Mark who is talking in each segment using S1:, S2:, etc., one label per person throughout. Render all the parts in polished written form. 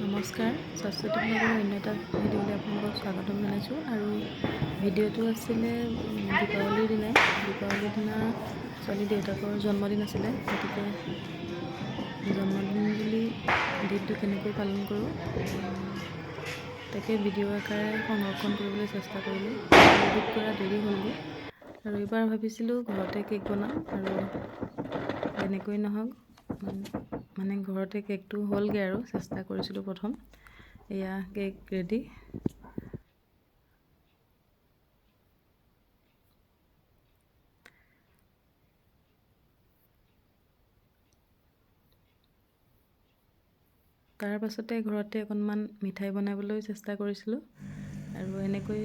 S1: নমস্কাৰ, স্বাস্থ্য বিভাগৰ অন্য এটা ভিডিঅ'লৈ আপোনালোকক স্বাগতম জনাইছোঁ। আৰু ভিডিঅ'টো আছিলে দীপাৱলীৰ দিনাই। দীপাৱলীৰ দিনা ছোৱালী দেউতাকৰ জন্মদিন আছিলে, গতিকে জন্মদিন বুলি দিনটো কেনেকৈ পালন কৰোঁ তাকে ভিডিঅ' আকাৰে সংৰক্ষণ কৰিবলৈ চেষ্টা কৰিলোঁ। এডিট কৰা দেৰি হ'লগৈ, আৰু এইবাৰ ভাবিছিলোঁ ঘৰতে কেক বনাম, আৰু যেনেকৈ নহওক মানে ঘৰতে কেকটো হ'লগৈ আৰু চেষ্টা কৰিছিলোঁ প্ৰথম। এয়া কেক ৰেডি। তাৰ পাছতে ঘৰতে অকণমান মিঠাই বনাবলৈ চেষ্টা কৰিছিলোঁ, আৰু এনেকৈ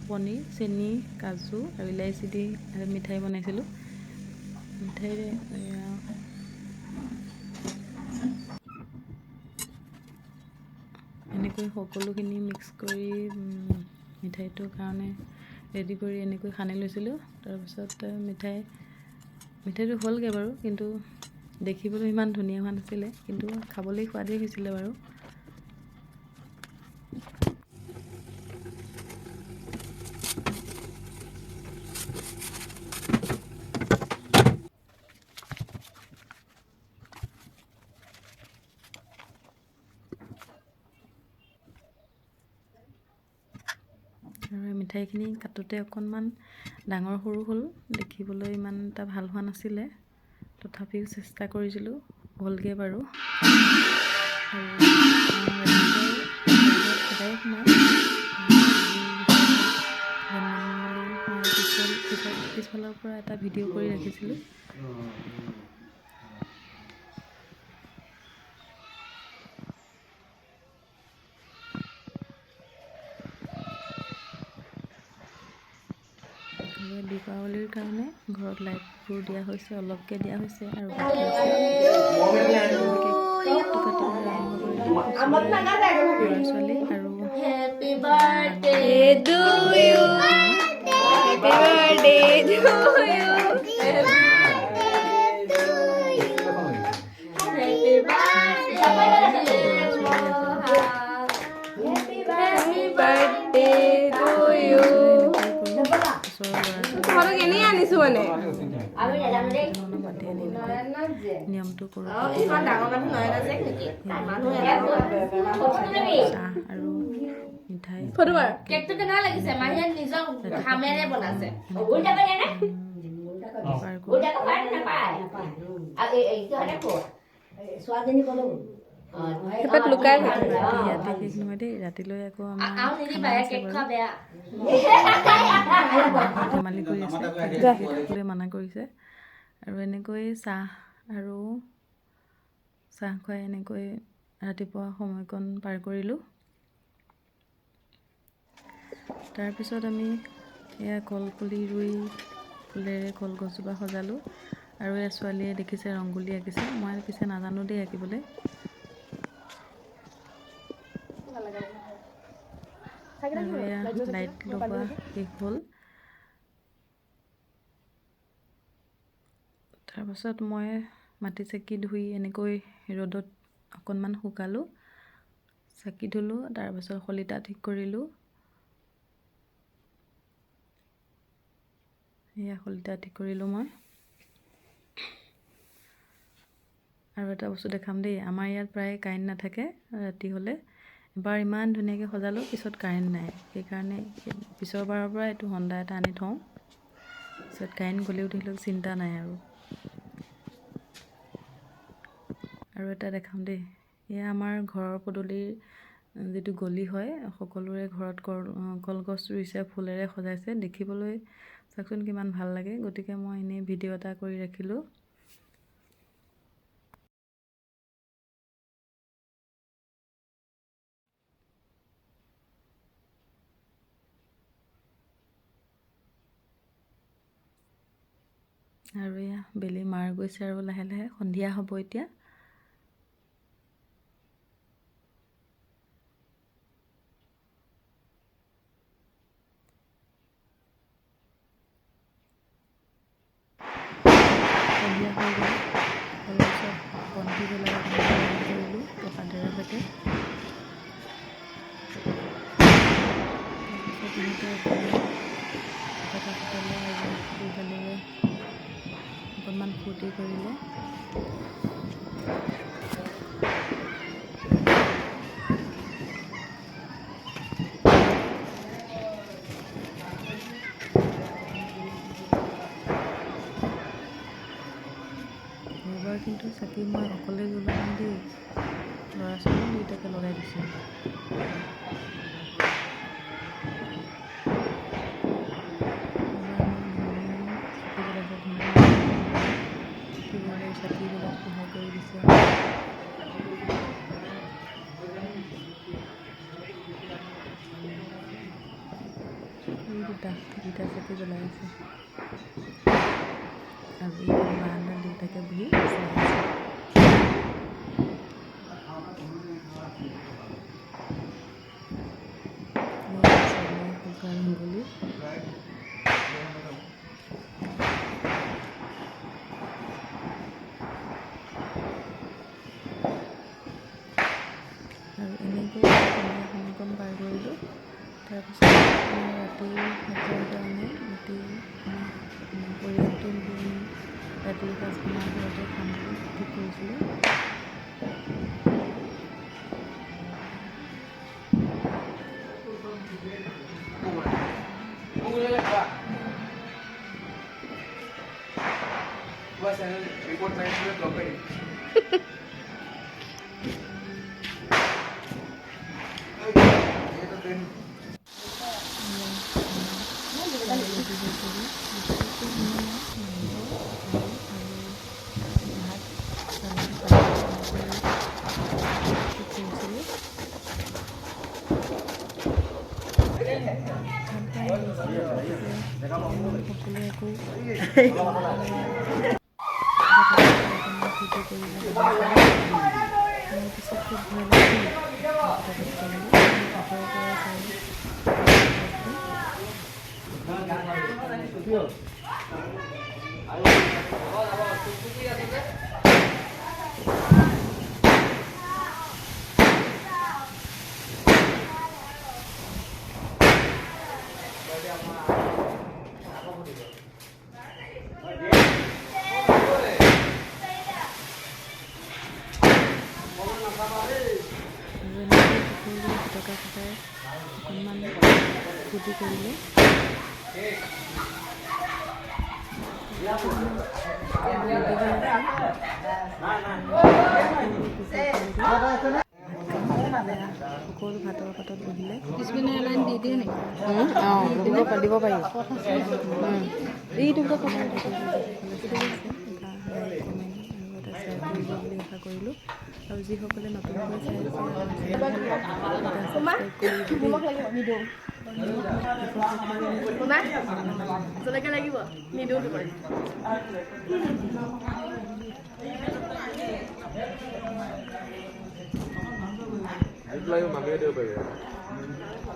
S1: পনীৰ, চেনি, কাজু আৰু ইলাইচি দি মিঠাই বনাইছিলোঁ। মিঠাইৰে এনেকৈ সকলোখিনি মিক্স কৰি মিঠাইটোৰ কাৰণে ৰেডি কৰি এনেকৈ সানি লৈছিলোঁ। তাৰপিছত মিঠাইটো হ'লগৈ বাৰু, কিন্তু দেখিবলৈ ইমান ধুনীয়া হোৱা নাছিলে, কিন্তু খাবলৈ সোৱাদেই হৈছিলে বাৰু। আৰু মিঠাইখিনি কাটোতে অকণমান ডাঙৰ সৰু হ'ল, দেখিবলৈ ইমান এটা ভাল হোৱা নাছিলে, তথাপিও চেষ্টা কৰিছিলোঁ, হ'লগৈ বাৰু। সদায় সোমাই পিছফালৰ পৰা এটা ভিডিঅ' কৰি ৰাখিছিলোঁ। দীপাৱলীৰ কাৰণে ঘৰত লাইটবোৰ দিয়া হৈছে, অলপকৈ দিয়া হৈছে, আৰু বাকী আছে। কেকটো কাটিবলৈ আৰম্ভ কৰিলোঁ ল'ৰা-ছোৱালী, আৰু happy birthday to you, happy birthday to you, happy birthday to you. নিয়মটো কৰোঁ, চাহ আৰু মিঠাই লুকাই ইয়াতে শেষ নহয় দেই, ৰাতিলৈ আকৌ আমাৰ ধেমালি কৰি আছে, থাকিবলৈ মানা কৰিছে। আৰু এনেকৈ চাহ খুৱাই এনেকৈ ৰাতিপুৱা সময়কণ পাৰ কৰিলোঁ। তাৰপিছত আমি এয়া কলপুলি ৰুই ফুলেৰে কলগছজোপা সজালোঁ, আৰু এয়া ছোৱালীয়ে দেখিছে ৰংগুলী আঁকিছে, মই পিছে নাজানো দেই আঁকিবলৈ। আৰু এয়া লাইট লগোৱা শেষ হ'ল। তাৰপাছত মই মাটি চাকি ধুই এনেকৈ ৰ'দত অকণমান শুকালোঁ, চাকি ধুলোঁ, তাৰপাছত শলিতা ঠিক কৰিলোঁ। এয়া শলিতা ঠিক কৰিলোঁ মই। আৰু এটা বস্তু দেখাম দেই, আমাৰ ইয়াত প্ৰায় কাৰেণ্ট নাথাকে ৰাতি হ'লে। এবাৰ ইমান ধুনীয়াকৈ সজালোঁ, পিছত কাৰেণ্ট নাই, সেইকাৰণে পিছৰ বাৰৰ পৰা এইটো হণ্ডা এটা আনি থওঁ, পিছত কাৰেণ্ট গ'লেও ধৰি লওক চিন্তা নাই আৰু। এটা দেখাম দেই, এয়া আমাৰ ঘৰৰ পদূলিৰ যিটো গলি হয়, সকলোৰে ঘৰত কলগছ ৰুইছে, ফুলেৰে সজাইছে, দেখিবলৈ চাওকচোন কিমান ভাল লাগে। গতিকে মই এনেই ভিডিঅ' এটা কৰি ৰাখিলোঁ। আৰু এয়া বেলি মাৰ গৈছে, আৰু লাহে লাহে সন্ধিয়া হ'ব এতিয়া। সন্ধিয়া হৈ গ'ল, কলগছত বন্তি চাকি জ্বলাই কৰিলোঁ প্ৰসাদেৰে সৈতে। তাৰপিছত ইহঁতে কথা পাতিলে আৰু ফুলজালিৰে অকণমান ফূৰ্তি কৰিলে। এইবাৰ কিন্তু চাকি মই অকলে জ্বলোৱা নাই দেই, ল'ৰা ছোৱালী দুয়োটাকে লগাই দিছোঁ। চাকি জ্বলাত সহায় কৰি দিছে। দুটা চাকি জ্বলাই আছে আৰু এই বাৰান্দাত দেউতাকে বহি চাই আছে। ৰংগলী আৰু এনেকৈ সমাগম পাৰ কৰিলোঁ। তাৰপিছত ৰাতিৰ সাজৰ কাৰণে পৰিয়ালটো মিলি ৰাতিৰ সাজ আমাৰ ঘৰতে খাম বুলি ঠিক কৰিছিলোঁ। অকণমান ফূৰ্তি কৰিলে। সকলো ভাতৰ পাতত বহিলে পিছপিনে লাইন দি দিয়ে নেকি? দিব পাৰি। এইটো বুলি আশা কৰিলোঁ। আৰু যিসকলে নতুনকৈ চাইছে লাগিব নিদিওঁ তোমাৰ
S2: মামিয়ে দিব পাৰিব।